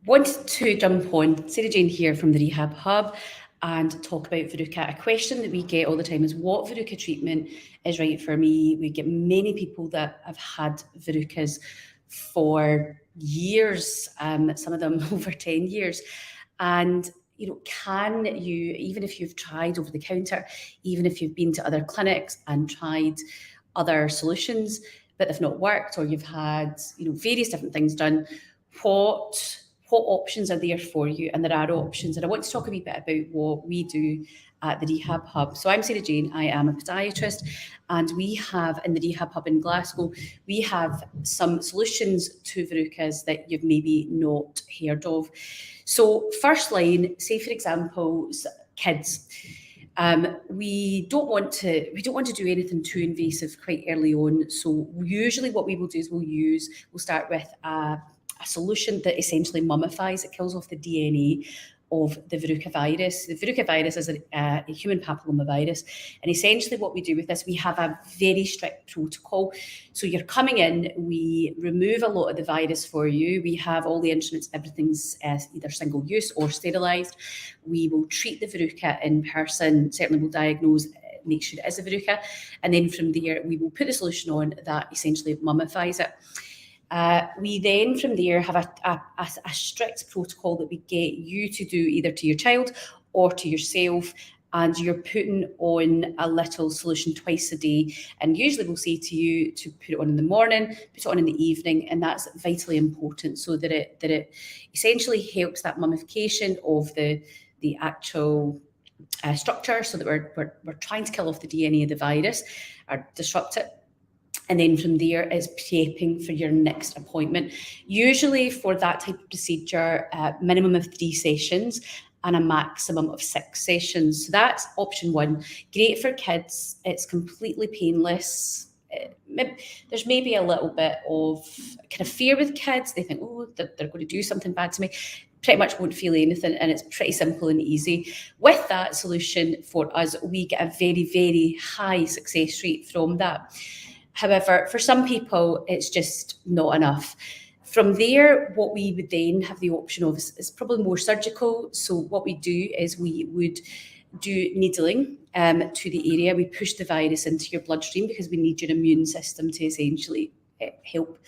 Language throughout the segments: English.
Wanted to jump on, Sarah Jane here from the Rehab Hub, and talk about Verruca. A question that we get all the time is what Verruca treatment is right for me. We get many people that have had Verrucas for years, some of them over 10 years. And can you, even if you've tried over the counter, even if you've been to other clinics and tried other solutions, but they've not worked, or you've had various different things done, what options are there for you? And there are options. And I want to talk a wee bit about what we do at the Rehab Hub. So I'm Sarah Jane, I am a podiatrist, and we have in the Rehab Hub in Glasgow, we have some solutions to Verrucas that you've maybe not heard of. So first line, say for example, kids. We don't want to do anything too invasive quite early on. So usually what we will do is we'll start with a solution that essentially mummifies. It kills off the DNA of the Verruca virus. The Verruca virus is a human papillomavirus. And essentially what we do with this, we have a very strict protocol. So you're coming in, we remove a lot of the virus for you. We have all the instruments, everything's either single use or sterilised. We will treat the Verruca in person, certainly we'll diagnose, make sure it is a Verruca. And then from there, we will put a solution on that essentially mummifies it. We then from there have a strict protocol that we get you to do either to your child or to yourself, and you're putting on a little solution twice a day. And usually we'll say to you to put it on in the morning, put it on in the evening, and that's vitally important so that it essentially helps that mummification of the actual structure, so that we're trying to kill off the DNA of the virus or disrupt it. And then from there is prepping for your next appointment. Usually for that type of procedure, minimum of 3 sessions and a maximum of 6 sessions. So that's option one. Great for kids. It's completely painless. There's maybe a little bit of kind of fear with kids. They think, oh, they're going to do something bad to me. Pretty much won't feel anything, and it's pretty simple and easy. With that solution for us, we get a very, very high success rate from that. However, for some people, it's just not enough. From there, what we would then have the option of is probably more surgical. So what we do is we would do needling to the area. We push the virus into your bloodstream because we need your immune system to essentially help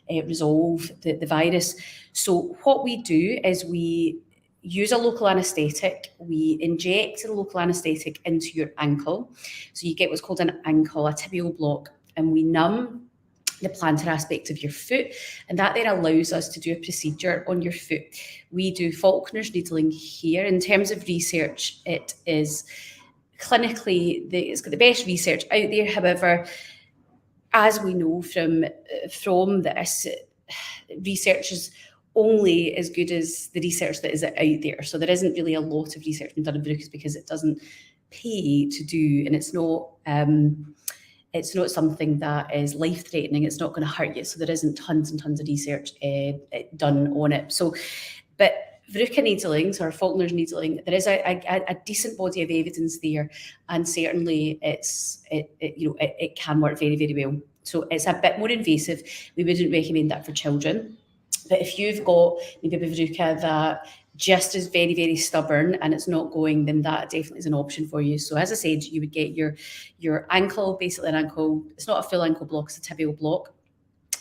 resolve the virus. So what we do is we use a local anaesthetic. We inject a local anaesthetic into your ankle. So you get what's called an ankle, a tibial block, and we numb the plantar aspect of your foot, and that then allows us to do a procedure on your foot. We do Faulkner's needling here. In terms of research, it is clinically, it's got the best research out there. However, as we know from this, research is only as good as the research that is out there. So there isn't really a lot of research being done on Verrucas because it doesn't pay to do, and it's not something that is life-threatening. It's not going to hurt you. So there isn't tons and tons of research done on it. So, but Verruca needling, or Faulkner's needling, there is a decent body of evidence there, and certainly it can work very, very well. So it's a bit more invasive. We wouldn't recommend that for children. But if you've got maybe a Verruca that just is very, very stubborn and it's not going, then that definitely is an option for you. So as I said, you would get your ankle, basically an ankle. It's not a full ankle block, it's a tibial block,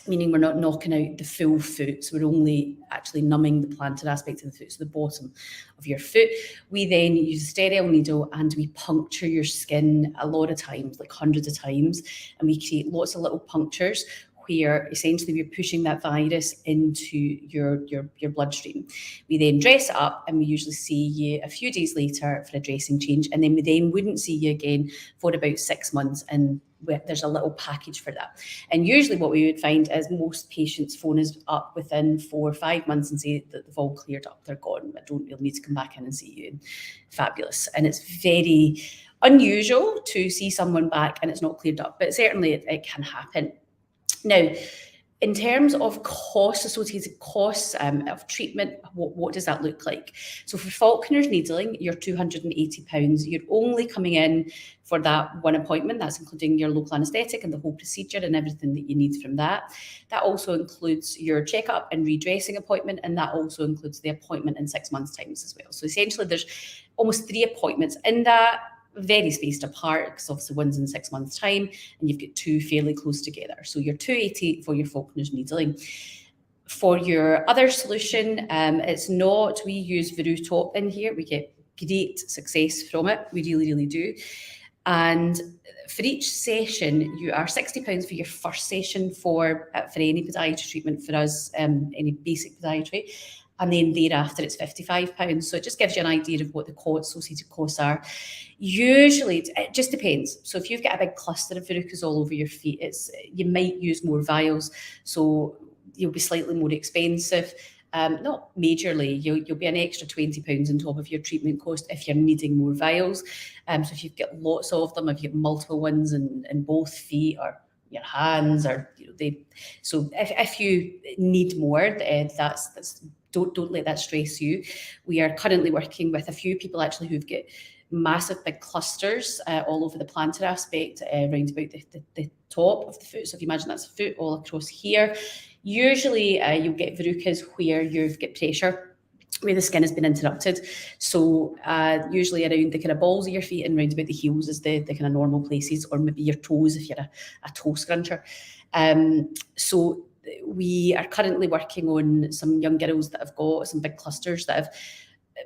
meaning we're not knocking out the full foot. So we're only actually numbing the plantar aspect of the foot, so the bottom of your foot. We then use a sterile needle and we puncture your skin a lot of times, like hundreds of times, and we create lots of little punctures where essentially we're pushing that virus into your bloodstream. We then dress it up, and we usually see you a few days later for a dressing change, and then we then wouldn't see you again for about 6 months, and there's a little package for that. And usually what we would find is most patients phone us up within 4 or 5 months and say that they've all cleared up, they're gone, I don't really need to come back in and see you. Fabulous. And it's very unusual to see someone back and it's not cleared up, but certainly it can happen. Now, In terms of costs, associated costs of treatment, what does that look like? So for Faulkner's needling, you're £280. You're only coming in for that one appointment. That's including your local anaesthetic and the whole procedure and everything that you need from that. That also includes your checkup and redressing appointment, and that also includes the appointment in 6 months' time as well. So essentially there's almost 3 appointments in that, very spaced apart, because obviously one's in 6 months' time and you've got 2 fairly close together. So you're 280 for your Faulkner's needling. For your other solution, it's not, we use Verruca in here. We get great success from it. We really, really do. And for each session, you are £60 for your first session for any podiatry treatment for us, any basic podiatry. And then thereafter it's £55. So it just gives you an idea of what the associated costs are. Usually, it just depends. So if you've got a big cluster of verrucas all over your feet, you might use more vials, so you'll be slightly more expensive. Not majorly, you'll be an extra £20 on top of your treatment cost if you're needing more vials. So if you've got lots of them, if you've got multiple ones in both feet or your hands, or so if you need more, that's don't let that stress you. We are currently working with a few people actually who've got massive big clusters all over the plantar aspect, around about the top of the foot. So if you imagine that's a foot all across here, usually you'll get verrucas where you've got pressure, where the skin has been interrupted. So usually around the kind of balls of your feet and round about the heels is the kind of normal places, or maybe your toes if you're a toe scruncher. So we are currently working on some young girls that have got some big clusters that have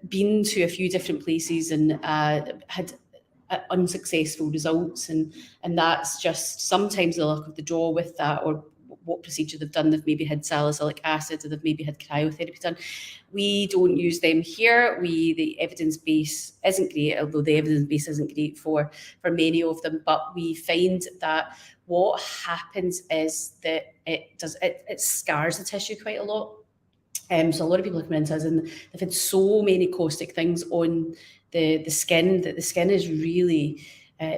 been to a few different places and had unsuccessful results, and that's just sometimes the luck of the draw with that, or what procedure they've done. They've maybe had salicylic acid, or they've maybe had cryotherapy done. We don't use them here. The evidence base isn't great, although the evidence base isn't great for many of them. But we find that what happens is that it scars the tissue quite a lot. So a lot of people are coming into us and they've had so many caustic things on the skin that the skin is really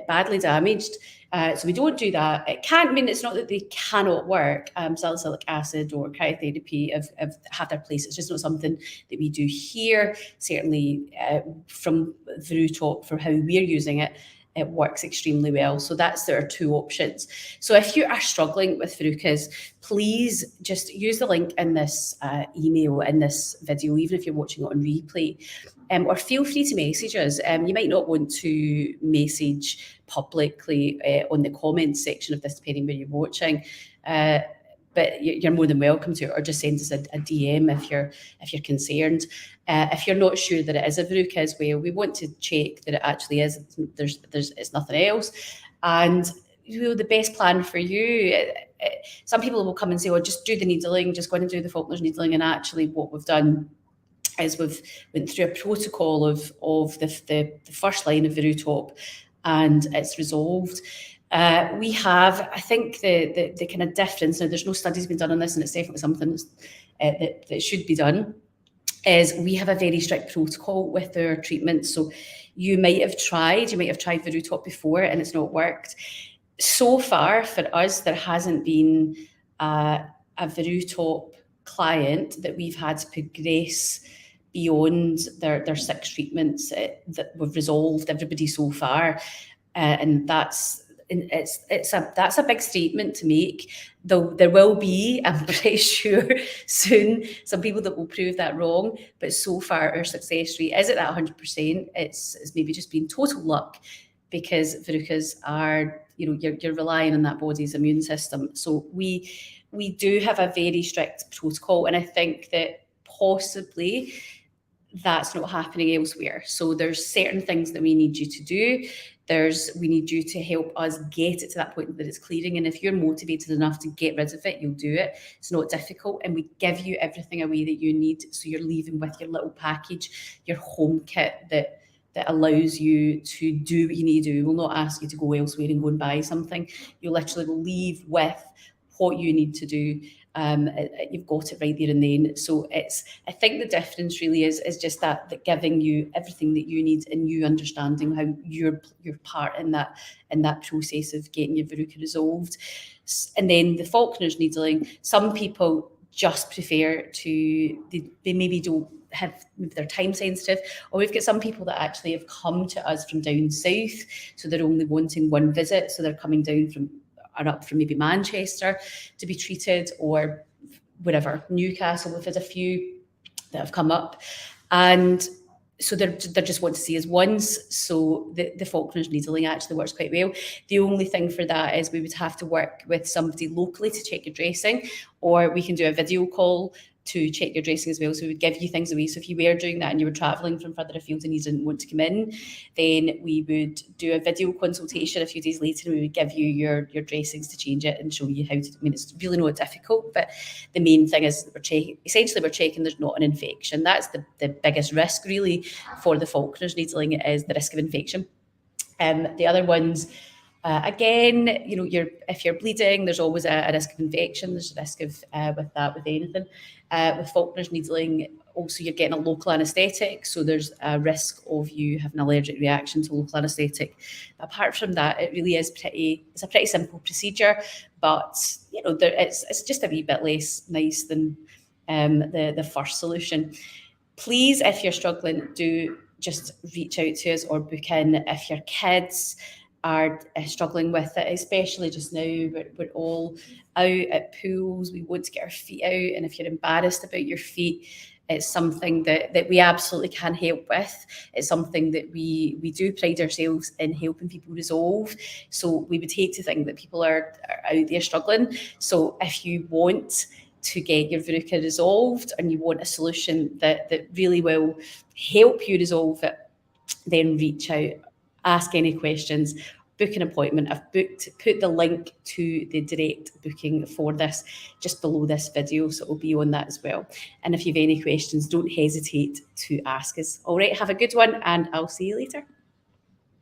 badly damaged. So we don't do that. It can't mean it's not that they cannot work. Salicylic acid or cryotherapy have their place. It's just not something that we do here. Certainly from Verruca, for how we're using it, it works extremely well. So there are 2 options. So if you are struggling with verrucas, please just use the link in this email, in this video, even if you're watching it on replay, or feel free to message us. You might not want to message publicly on the comments section of this, depending where you're watching, but you're more than welcome to, or just send us a DM if you're concerned. If you're not sure that it is a verruca as well, we want to check that it actually is. It's nothing else. And the best plan for you, some people will come and say, "Oh, just do the needling, just go in and do the Faulkner's needling." And actually, what we've done is we've went through a protocol of the first line of Verruca, and it's resolved. We have, I think, the kind of difference. Now, there's no studies been done on this, and it's definitely something that should be done. Is we have a very strict protocol with our treatment. So you might have tried Verruca before and it's not worked. So far for us, there hasn't been a Verruca client that we've had to progress beyond their 6 treatments that we've resolved everybody so far, and that's a big statement to make. Though there will be, I'm pretty sure, soon some people that will prove that wrong. But so far, our success rate is at that 100%. It's maybe just been total luck, because verrucas are, you're relying on that body's immune system. So we do have a very strict protocol, and I think that possibly that's not happening elsewhere. So there's certain things that we need you to do. We need you to help us get it to that point that it's clearing. And if you're motivated enough to get rid of it, you'll do it. It's not difficult. And we give you everything away that you need. So you're leaving with your little package, your home kit that allows you to do what you need to do. We'll not ask you to go elsewhere and go and buy something. You literally will leave with what you need to do. you've got it right there and then. So I think the difference really is just that giving you everything that you need and you understanding how your part in that process of getting your verruca resolved. And then the Falkner's needling, some people just prefer to, they maybe don't have, maybe they're time sensitive, or we've got some people that actually have come to us from down south, so they're only wanting one visit, so they're coming down from, or up from maybe Manchester to be treated, or wherever, Newcastle, we've had a few that have come up, and so they just want to see us once. So the Falkner's needling actually works quite well. The only thing for that is we would have to work with somebody locally to check your dressing, or we can do a video call to check your dressing as well. So we would give you things away. So if you were doing that and you were travelling from further afield and you didn't want to come in, then we would do a video consultation a few days later, and we would give you your dressings to change it and show you how to. I mean, it's really not difficult, but the main thing is we're checking there's not an infection. That's the biggest risk really for the Falkner's needling, is the risk of infection. The other ones, again, if you're bleeding, there's always a risk of infection. There's a risk of with anything. With Falkner's needling, also you're getting a local anaesthetic, so there's a risk of you having an allergic reaction to local anaesthetic. Apart from that, it really is it's a pretty simple procedure, but it's just a wee bit less nice than the first solution. Please, if you're struggling, do just reach out to us or book in. If your kids are struggling with it, especially just now, we're all out at pools, we want to get our feet out, and if you're embarrassed about your feet, it's something that we absolutely can help with. It's something that we do pride ourselves in helping people resolve. So we would hate to think that people are out there struggling. So if you want to get your verruca resolved and you want a solution that really will help you resolve it, then reach out, ask any questions, book an appointment. I've put the link to the direct booking for this just below this video, so it will be on that as well. And if you have any questions, don't hesitate to ask us. All right, have a good one, and I'll see you later.